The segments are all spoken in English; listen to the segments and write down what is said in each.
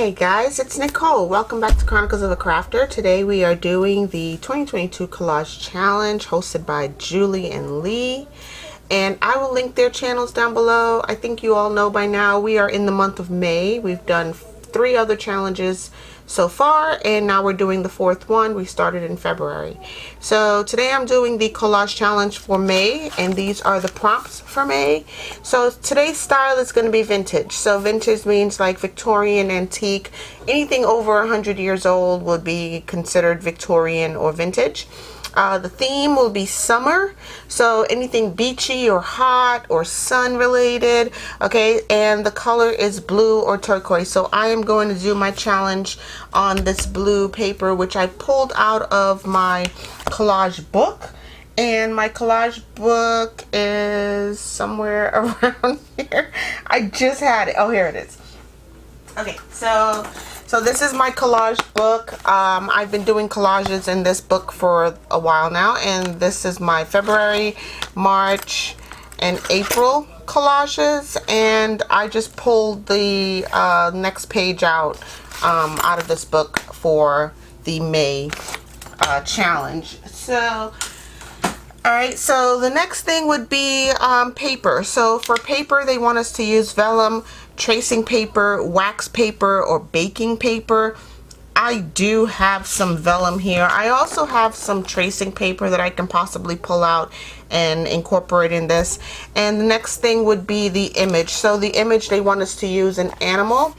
Hey guys, it's Nicole. Welcome back to Chronicles of a Crafter. Today we are doing the 2022 Collage Challenge hosted by Julie and Leigh. And I will link their channels down below. I think you all know by now we are in the month of May. We've done 3 other challenges so far, and now we're doing the 4th one. We started in February. So today I'm doing the collage challenge for May, and these are the prompts for May. So today's style is going to be vintage. So vintage means like Victorian, antique. Anything over 100 years old would be considered Victorian or vintage. The theme will be summer, so anything beachy or hot or sun related, okay, and the color is blue or turquoise. So I am going to do my challenge on this blue paper, which I pulled out of my collage book, and my collage book is somewhere around here. I just had it. Oh, here it is. Okay, so this is my collage book. I've been doing collages in this book for a while now, and this is my February, March, and April collages, and I just pulled the next page out of this book for the May challenge. So alright, so the next thing would be paper. So for paper, they want us to use vellum, tracing paper, wax paper, or baking paper. I do have some vellum here. I also have some tracing paper that I can possibly pull out and incorporate in this. And the next thing would be the image. So the image, they want us to use an animal.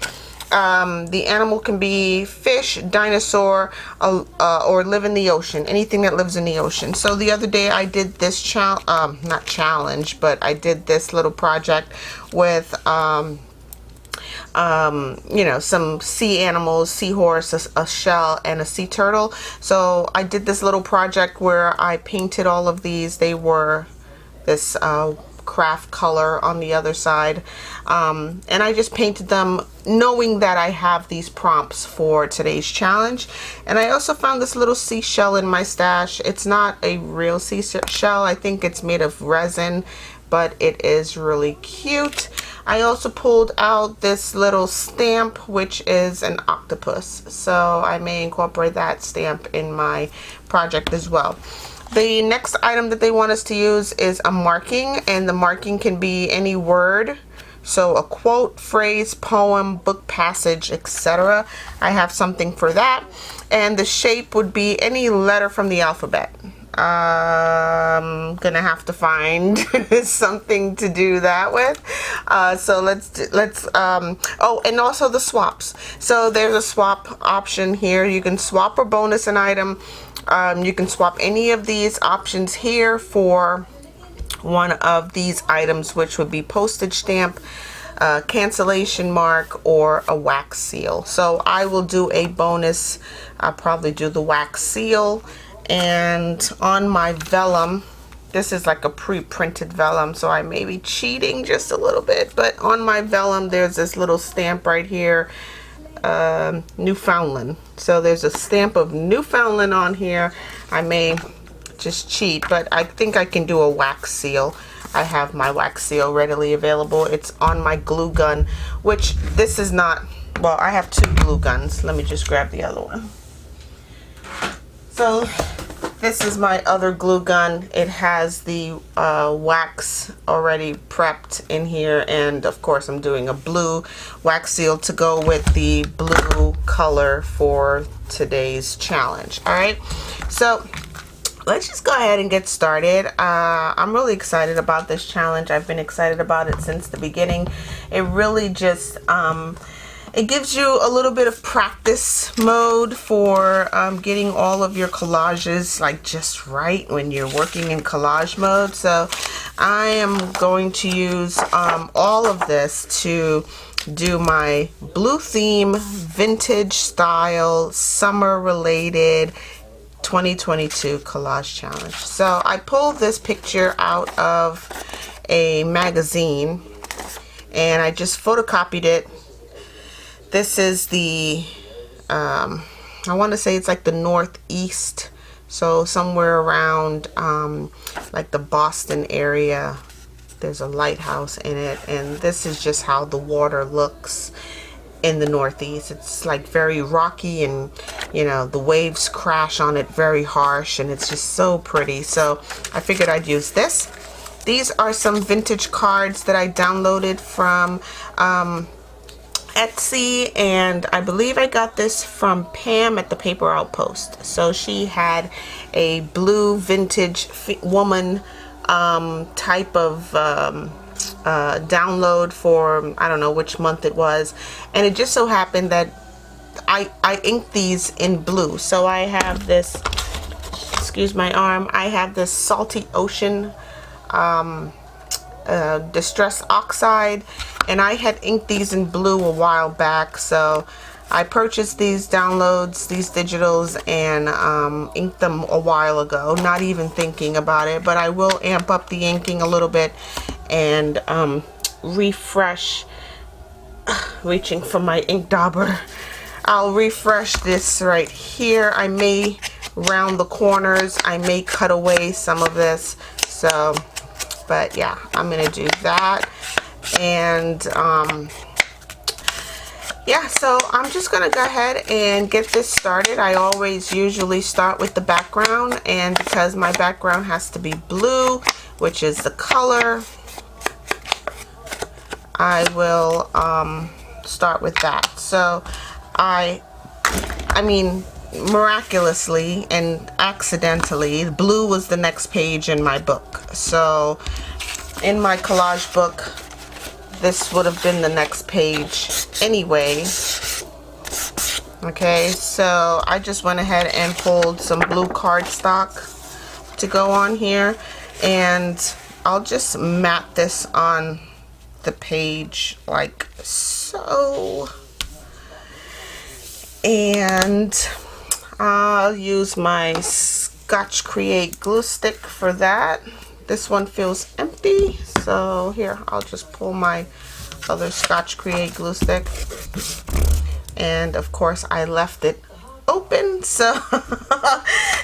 The animal can be fish, dinosaur, or live in the ocean. Anything that lives in the ocean. So the other day I did this not challenge, but I did this little project with you know, some sea animals, seahorse, a shell, and a sea turtle. So I did this little project where I painted all of these. They were this craft color on the other side, and I just painted them knowing that I have these prompts for today's challenge. And I also found this little seashell in my stash. It's not a real seashell. I think it's made of resin, but it is really cute. I also pulled out this little stamp, which is an octopus, so I may incorporate that stamp in my project as well. The next item that they want us to use is a marking, and the marking can be any word. So a quote, phrase, poem, book passage, etc. I have something for that. And the shape would be any letter from the alphabet. I'm gonna have to find something to do that with. So let's oh, and also the swaps. So there's a swap option here. You can swap or bonus an item. You can swap any of these options here for one of these items, which would be postage stamp, cancellation mark, or a wax seal. So I will do a bonus. I'll probably do the wax seal. And on my vellum, this is like a pre-printed vellum, so I may be cheating just a little bit, but on my vellum there's this little stamp right here, Newfoundland. So there's a stamp of Newfoundland on here. I may just cheat, but I think I can do a wax seal. I have my wax seal readily available. It's on my glue gun, which this is not, well, I have 2 glue guns. Let me just grab the other one. So this is my other glue gun. It has the wax already prepped in here, and of course I'm doing a blue wax seal to go with the blue color for today's challenge. Alright, so let's just go ahead and get started. I'm really excited about this challenge. I've been excited about it since the beginning. It really just it gives you a little bit of practice mode for getting all of your collages like just right when you're working in collage mode. So I am going to use all of this to do my blue theme, vintage style, summer related 2022 collage challenge. So I pulled this picture out of a magazine and I just photocopied it. This is the, I want to say it's like the northeast, so somewhere around like the Boston area. There's a lighthouse in it, and this is just how the water looks in the Northeast. It's like very rocky, and you know, the waves crash on it very harsh, and it's just so pretty. So I figured I'd use this. These are some vintage cards that I downloaded from Etsy, and I believe I got this from Pam at the Paper Outpost. So she had a blue vintage woman type of download for, I don't know which month it was, and it just so happened that I inked these in blue. So I have this, excuse my arm, I have this Salty Ocean Distress Oxide, and I had inked these in blue a while back. So I purchased these downloads, these digitals, and inked them a while ago, not even thinking about it. But I will amp up the inking a little bit and refresh, reaching for my ink dauber. I'll refresh this right here. I may round the corners, I may cut away some of this. So, but yeah, I'm gonna do that. And yeah, so I'm just gonna go ahead and get this started. I always usually start with the background, and because my background has to be blue, which is the color, I will start with that. So I mean, miraculously and accidentally, blue was the next page in my book. So in my collage book, this would have been the next page anyway. Okay, so I just went ahead and pulled some blue cardstock to go on here, and I'll just mat this on the page like so. And I'll use my Scotch Create glue stick for that. This one feels empty, so here, I'll just pull my other Scotch Create glue stick. And of course I left it open, so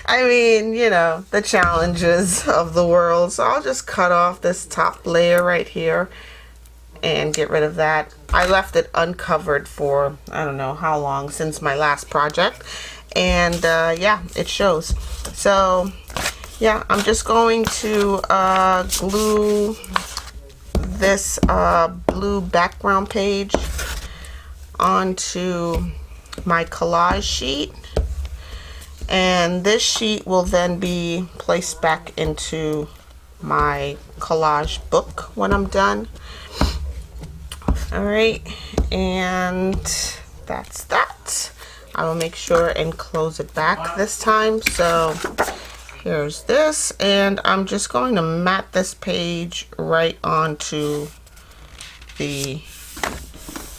I mean, you know, the challenges of the world. So I'll just cut off this top layer right here and get rid of that. I left it uncovered for I don't know how long, since my last project, and yeah, it shows. So yeah, I'm just going to glue this blue background page onto my collage sheet, and this sheet will then be placed back into my collage book when I'm done. All right, and that's that. I will make sure and close it back this time. So here's this, and I'm just going to mat this page right onto the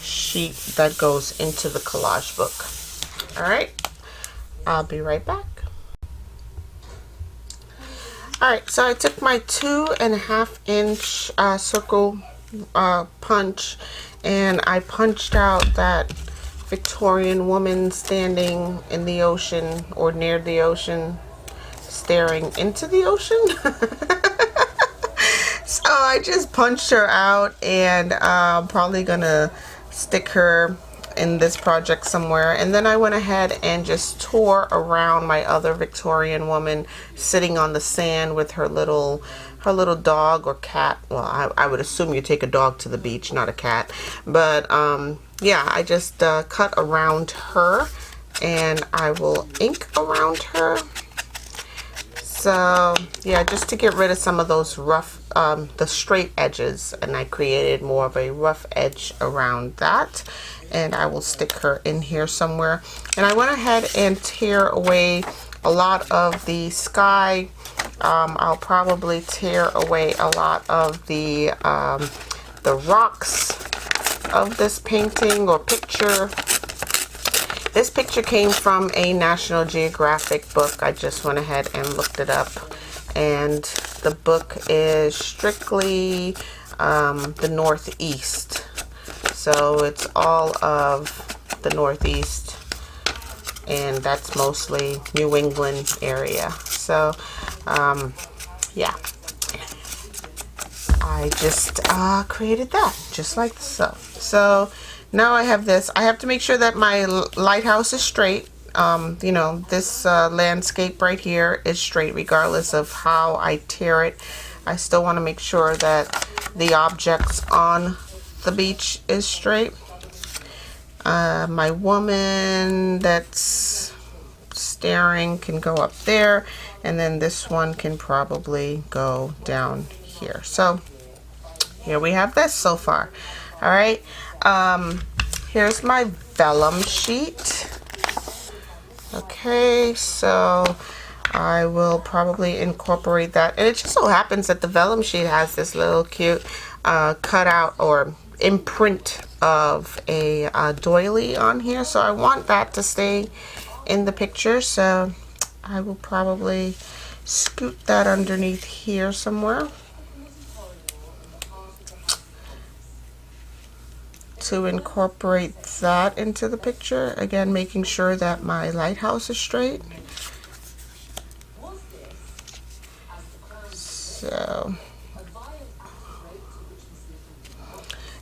sheet that goes into the collage book. All right, I'll be right back. All right, so I took my 2.5 inch circle punch, and I punched out that Victorian woman standing in the ocean or near the ocean, staring into the ocean. So I just punched her out, and I'm probably gonna stick her in this project somewhere. And then I went ahead and just tore around my other Victorian woman sitting on the sand with her little dog or cat. Well, I would assume you take a dog to the beach, not a cat. But yeah, I just cut around her, and I will ink around her. So yeah, just to get rid of some of those rough, the straight edges, and I created more of a rough edge around that. And I will stick her in here somewhere. And I went ahead and tear away a lot of the sky. I'll probably tear away a lot of the rocks of this painting or picture. This picture came from a National Geographic book. I just went ahead and looked it up, and the book is strictly the Northeast. So it's all of the Northeast, and that's mostly New England area. So yeah, I just created that just like so. So now I have this. I have to make sure that my lighthouse is straight. You know, this landscape right here is straight regardless of how I tear it. I still want to make sure that the objects on the beach is straight. My woman that's staring can go up there, and then this one can probably go down here. So here we have this so far. All right, here's my vellum sheet. Okay, so I will probably incorporate that, and it just so happens that the vellum sheet has this little cute cutout or imprint of a doily on here, so I want that to stay in the picture, so I will probably scoot that underneath here somewhere to incorporate that into the picture. Again, making sure that my lighthouse is straight. So,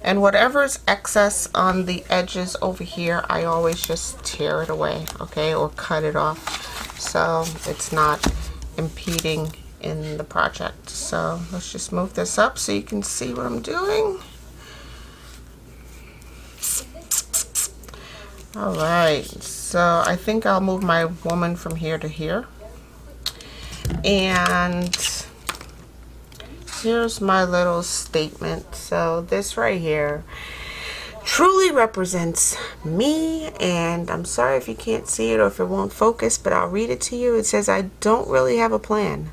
and whatever's excess on the edges over here, I always just tear it away, okay, or cut it off so it's not impeding in the project. So let's just move this up so you can see what I'm doing. All right, so I think I'll move my woman from here to here. And here's my little statement. So this right here truly represents me, and I'm sorry if you can't see it or if it won't focus, but I'll read it to you. It says, I don't really have a plan.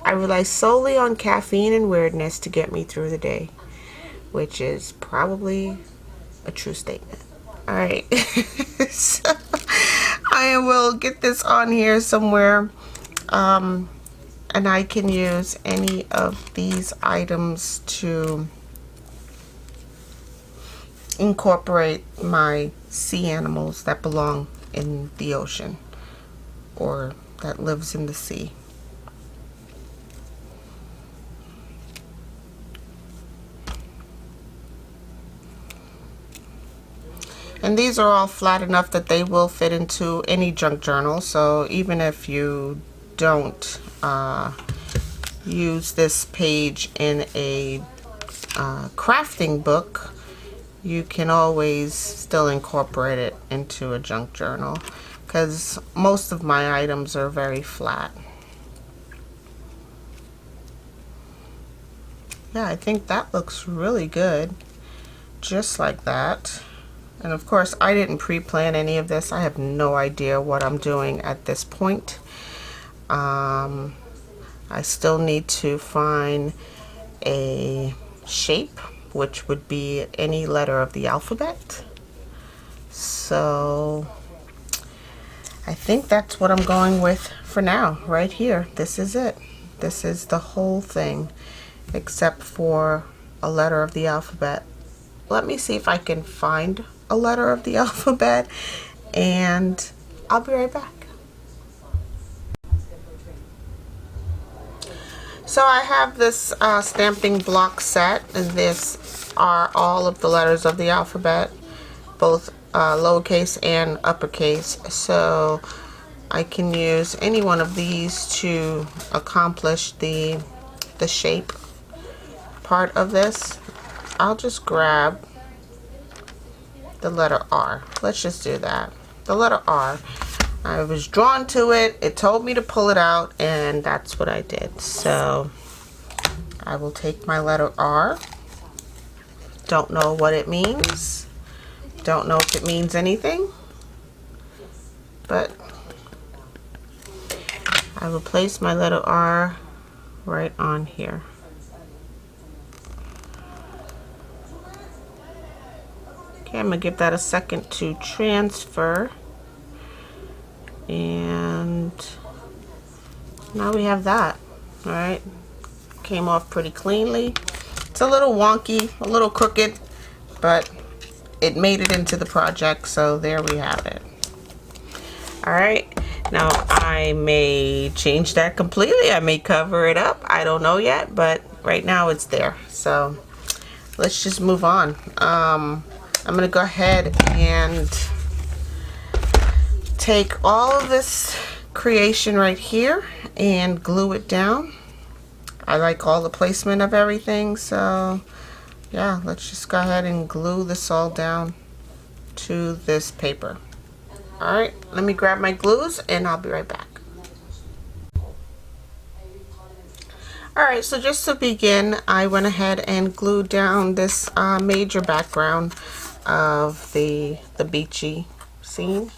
I rely solely on caffeine and weirdness to get me through the day, which is probably a true statement. All right, so I will get this on here somewhere, and I can use any of these items to incorporate my sea animals that belong in the ocean or that lives in the sea. And these are all flat enough that they will fit into any junk journal. So even if you don't use this page in a crafting book, you can always still incorporate it into a junk journal, because most of my items are very flat. Yeah, I think that looks really good, just like that. And of course, I didn't pre-plan any of this. I have no idea what I'm doing at this point. I still need to find a shape, which would be any letter of the alphabet. So I think that's what I'm going with for now, right here. This is it. This is the whole thing, except for a letter of the alphabet. Let me see if I can find a letter of the alphabet, and I'll be right back. So I have this stamping block set, and this are all of the letters of the alphabet, both lowercase and uppercase. So I can use any one of these to accomplish the shape part of this. I'll just grab the letter R. Let's just do that. The letter R. I was drawn to it. It told me to pull it out, and that's what I did. So I will take my letter R. Don't know what it means. Don't know if it means anything. But I will place my letter R right on here. Okay, I'm going to give that a second to transfer. And now we have that. All right, came off pretty cleanly. It's a little wonky, a little crooked, but it made it into the project, so there we have it. All right, now I may change that completely. I may cover it up. I don't know yet, but right now it's there. So let's just move on. I'm going to go ahead and take all of this creation right here and glue it down. I like all the placement of everything, so yeah, let's just go ahead and glue this all down to this paper. Alright, let me grab my glues and I'll be right back. Alright, so just to begin, I went ahead and glued down this major background of the beachy scene.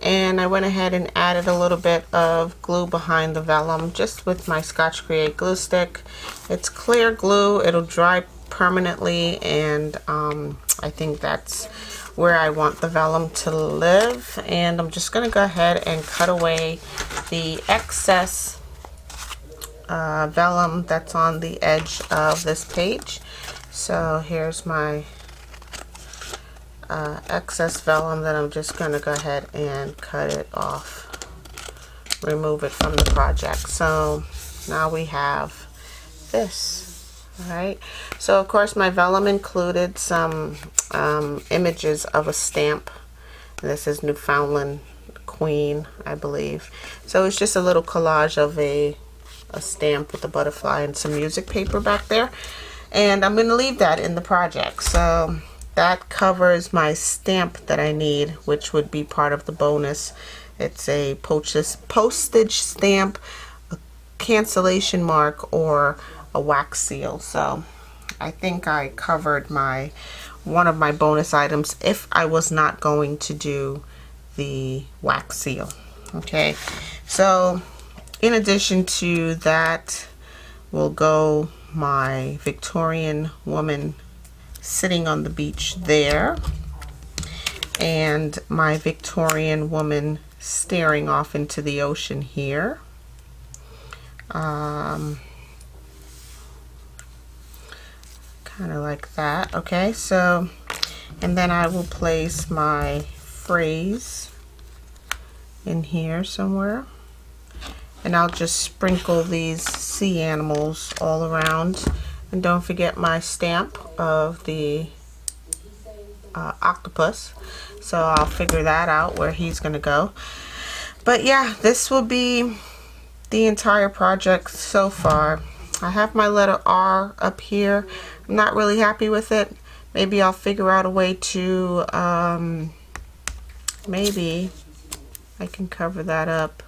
And I went ahead and added a little bit of glue behind the vellum just with my Scotch Create glue stick. It's clear glue, it'll dry permanently, and I think that's where I want the vellum to live. And I'm just going to go ahead and cut away the excess vellum that's on the edge of this page. So here's my excess vellum that I'm just going to go ahead and cut it off, remove it from the project. So now we have this. Alright, so of course my vellum included some images of a stamp. This is Newfoundland Queen, I believe. So it's just a little collage of a stamp with a butterfly and some music paper back there. And I'm going to leave that in the project. So that covers my stamp that I need, which would be part of the bonus. It's a postage stamp, a cancellation mark, or a wax seal. So I think I covered one of my bonus items if I was not going to do the wax seal. Okay, so in addition to that will go my Victorian woman sitting on the beach there, and my Victorian woman staring off into the ocean here. Kind of like that. Okay, so, and then I will place my phrase in here somewhere, and I'll just sprinkle these sea animals all around. And don't forget my stamp of the octopus. So I'll figure that out where he's gonna go. But yeah, this will be the entire project so far. I have my letter R up here. I'm not really happy with it. Maybe I'll figure out a way to maybe I can cover that up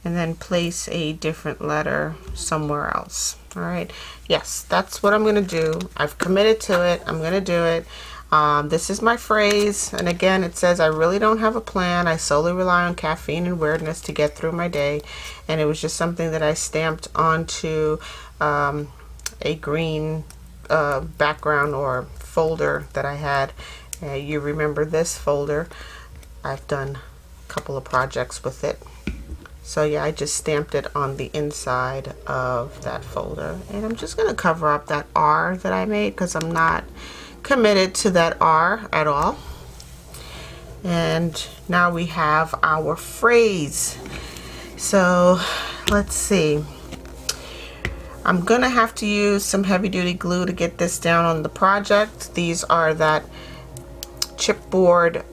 and then place a different letter somewhere else. All right, yes, that's what I'm gonna do. I've committed to it. I'm gonna do it. This is my phrase, and again it says I really don't have a plan. I solely rely on caffeine and weirdness to get through my day. And it was just something that I stamped onto a green background or folder that I had. You remember this folder? I've done a couple of projects with it. So yeah, I just stamped it on the inside of that folder. And I'm just going to cover up that R that I made because I'm not committed to that R at all. And now we have our phrase. So let's see. I'm going to have to use some heavy duty glue to get this down on the project. These are that chipboard,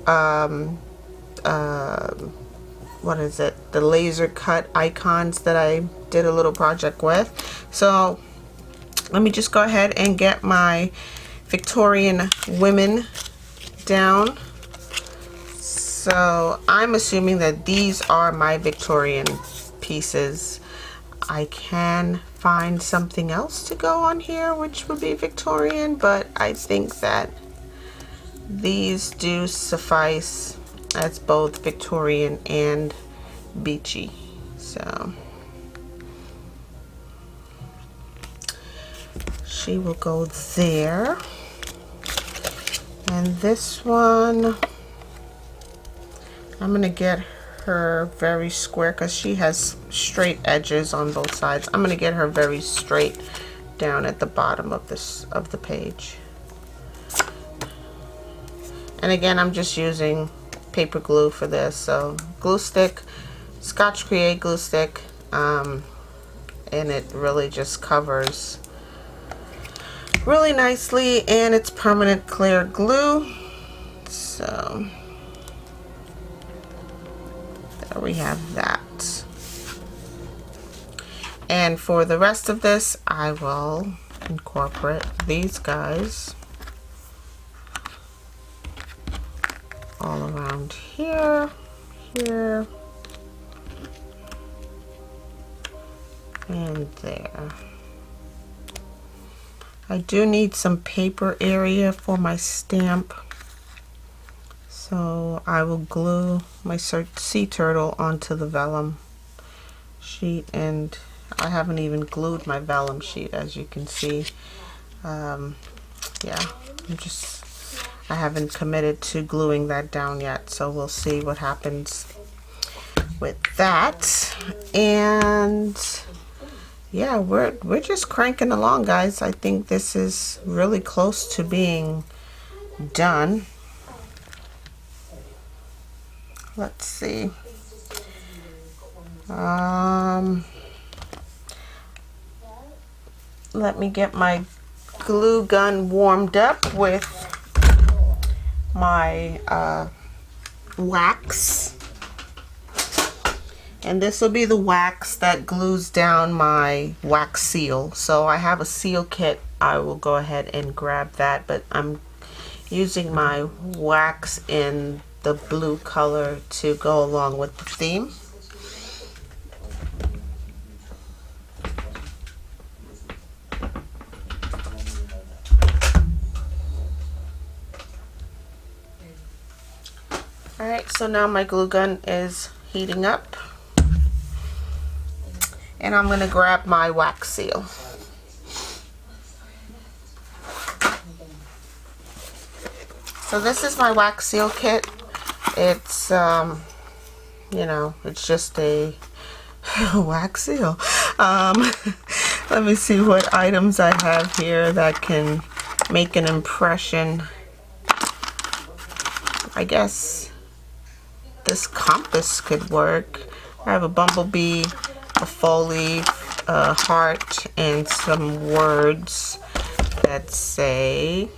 what is it, the laser cut icons that I did a little project with. So let me just go ahead and get my Victorian women down. So I'm assuming that these are my Victorian pieces. I can find something else to go on here which would be Victorian, but I think that these do suffice as both Victorian and beachy. So she will go there, and this one I'm gonna get her very square because she has straight edges on both sides. I'm gonna get her very straight down at the bottom of the page. And again, I'm just using paper glue for this. So glue stick, Scotch Create glue stick, and it really just covers really nicely, and it's permanent clear glue. So there we have that. And for the rest of this, I will incorporate these guys all around here, here, and there. I do need some paper area for my stamp, so I will glue my sea turtle onto the vellum sheet, and I haven't even glued my vellum sheet, as you can see. Yeah, I haven't committed to gluing that down yet, so we'll see what happens with that. And yeah, we're just cranking along, guys. I think this is really close to being done. Let's see. Let me get my glue gun warmed up with my wax. And this will be the wax that glues down my wax seal. So I have a seal kit. I will go ahead and grab that, but I'm using my wax in the blue color to go along with the theme. Alright, so now my glue gun is heating up, and I'm going to grab my wax seal. So this is my wax seal kit. It's you know, it's just a wax seal. Let me see what items I have here that can make an impression. I guess this compass could work. I have a bumblebee, a fall leaf, a heart, and some words that say,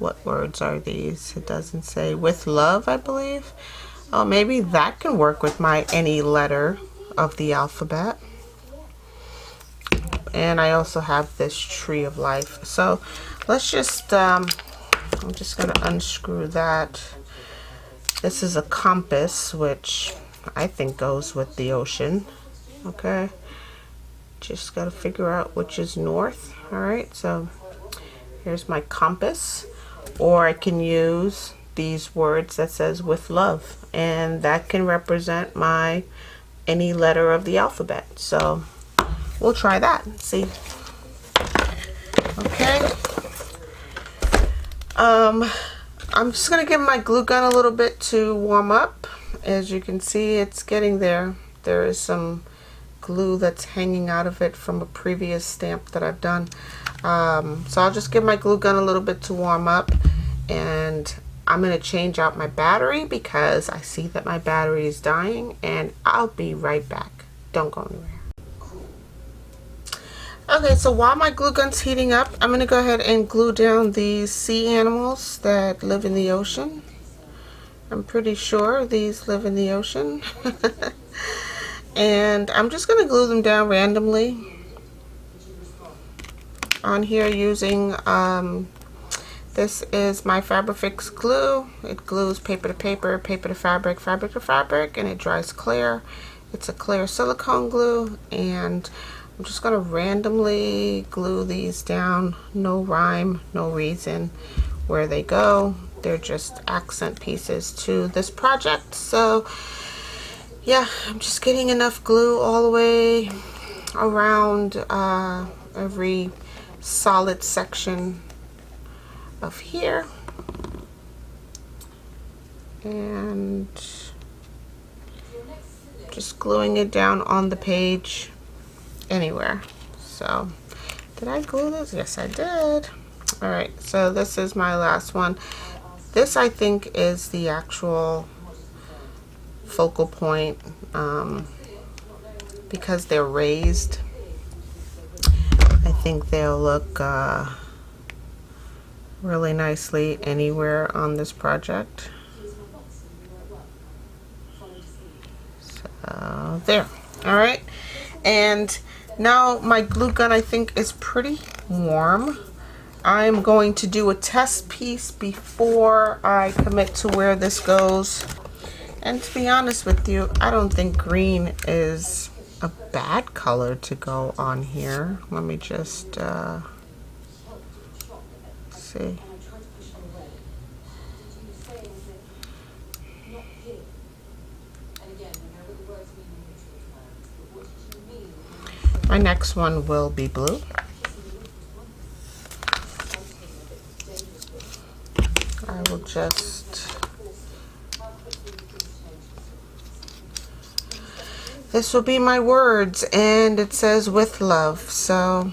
what words are these? It doesn't say. With love, I believe. Oh, maybe that can work with my any letter of the alphabet. And I also have this tree of life. So let's just, I'm just going to unscrew that. This is a compass, which I think goes with the ocean. Okay. Just got to figure out which is north. Alright, so here's my compass. Or I can use these words that says with love, and that can represent my any letter of the alphabet. So we'll try that and see. Okay. I'm just gonna give my glue gun a little bit to warm up. As you can see, it's getting there. There is some glue that's hanging out of it from a previous stamp that I've done. So I'll just give my glue gun a little bit to warm up, and I'm going to change out my battery because I see that my battery is dying, and I'll be right back. Don't go anywhere. Okay, so while my glue gun's heating up, I'm going to go ahead and glue down these sea animals that live in the ocean. I'm pretty sure these live in the ocean. And I'm just going to glue them down randomly on here using this is my Fabrifix glue. It glues paper to paper, paper to fabric, fabric to fabric, and it dries clear. It's a clear silicone glue, and I'm just going to randomly glue these down. No rhyme, no reason where they go. They're just accent pieces to this project. So yeah, I'm just getting enough glue all the way around every solid section of here, and just gluing it down on the page anywhere. So did I glue this? Yes, I did. All right, so this is my last one. This I think is the actual focal point, because they're raised. I think they'll look really nicely anywhere on this project. So there. All right, and now my glue gun I think is pretty warm. I'm going to do a test piece before I commit to where this goes. And to be honest with you, I don't think green is a bad color to go on here. Let me just see. My next one will be blue. I will just, this will be my words, and it says with love, so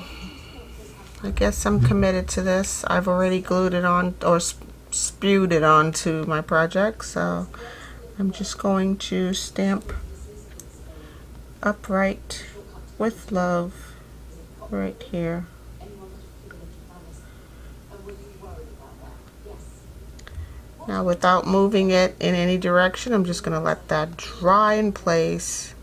I guess I'm committed to this. I've already glued it on, or spewed it onto my project, so I'm just going to stamp upright with love right here. Now, without moving it in any direction, I'm just going to let that dry in place.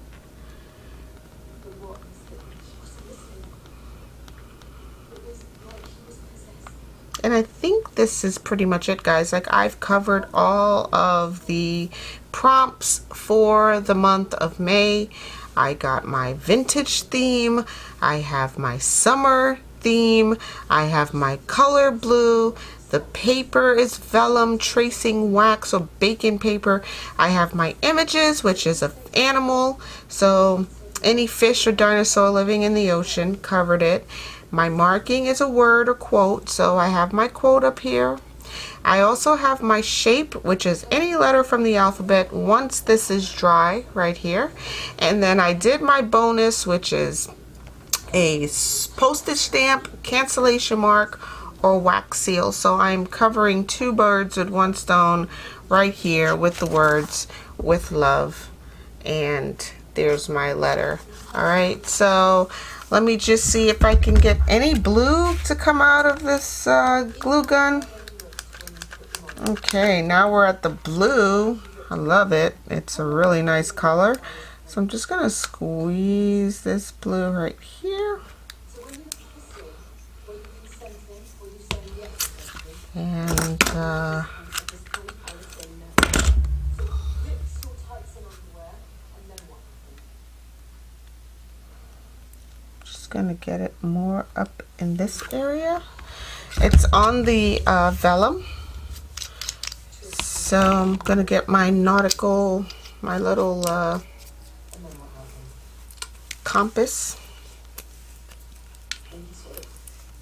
And I think this is pretty much it, guys. Like, I've covered all of the prompts for the month of May. I got my vintage theme. I have my summer theme. I have my color blue. The paper is vellum tracing wax or bacon paper. I have my images, which is an animal. So any fish or dinosaur living in the ocean, covered it. My marking is a word or quote. So I have my quote up here. I also have my shape, which is any letter from the alphabet once this is dry right here. And then I did my bonus, which is a postage stamp, cancellation mark, or wax seal. So I'm covering two birds with one stone right here with the words with love. And there's my letter. All right, so let me just see if I can get any blue to come out of this glue gun. Okay, now we're at the blue. I love it. It's a really nice color. So I'm just gonna squeeze this blue right here. And just gonna get it more up in this area. It's on the vellum. So I'm gonna get my nautical, my little compass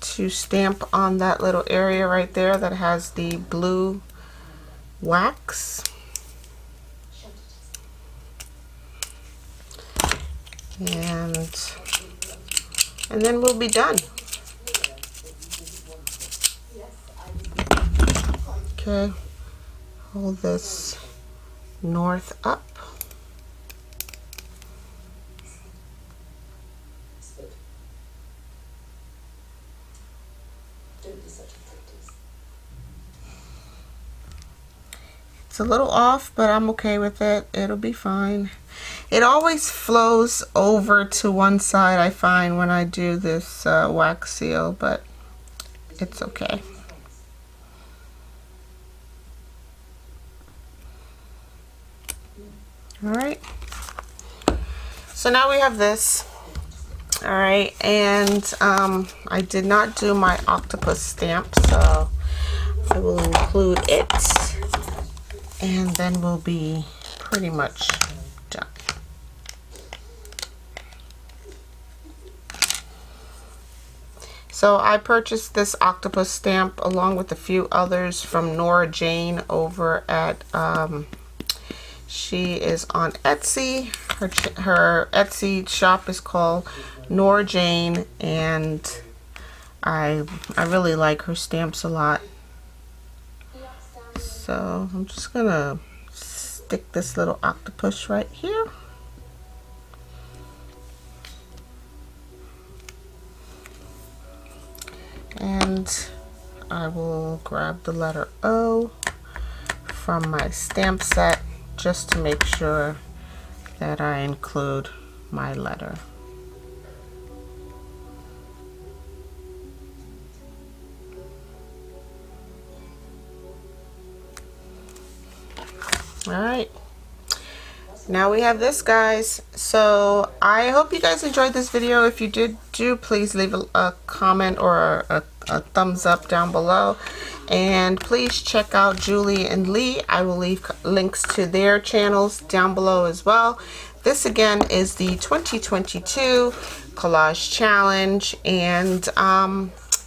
to stamp on that little area right there that has the blue wax. And then we'll be done. Okay. Hold this north up. It's a little off, but I'm okay with it. It'll be fine. It always flows over to one side, I find, when I do this wax seal, but it's okay. All right, so now we have this. All right, and I did not do my octopus stamp, so I will include it, and then we'll be pretty much done. So I purchased this octopus stamp along with a few others from Nora Jane over at she is on Etsy. Her Etsy shop is called Nora Jane, and I really like her stamps a lot. So I'm just gonna stick this little octopus right here. And I will grab the letter O from my stamp set just to make sure that I include my letter. All right, now we have this, guys. So I hope you guys enjoyed this video. If you did, please leave a comment or a thumbs up down below, and please check out Julie and Leigh. I will leave links to their channels down below as well. This again is the 2022 collage challenge, and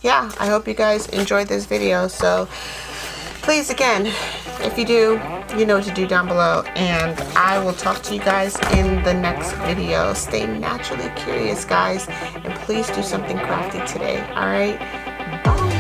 yeah, I hope you guys enjoyed this video. So please, again, if you do, you know what to do down below, and I will talk to you guys in the next video. Stay naturally curious, guys, and please do something crafty today. All right, bye.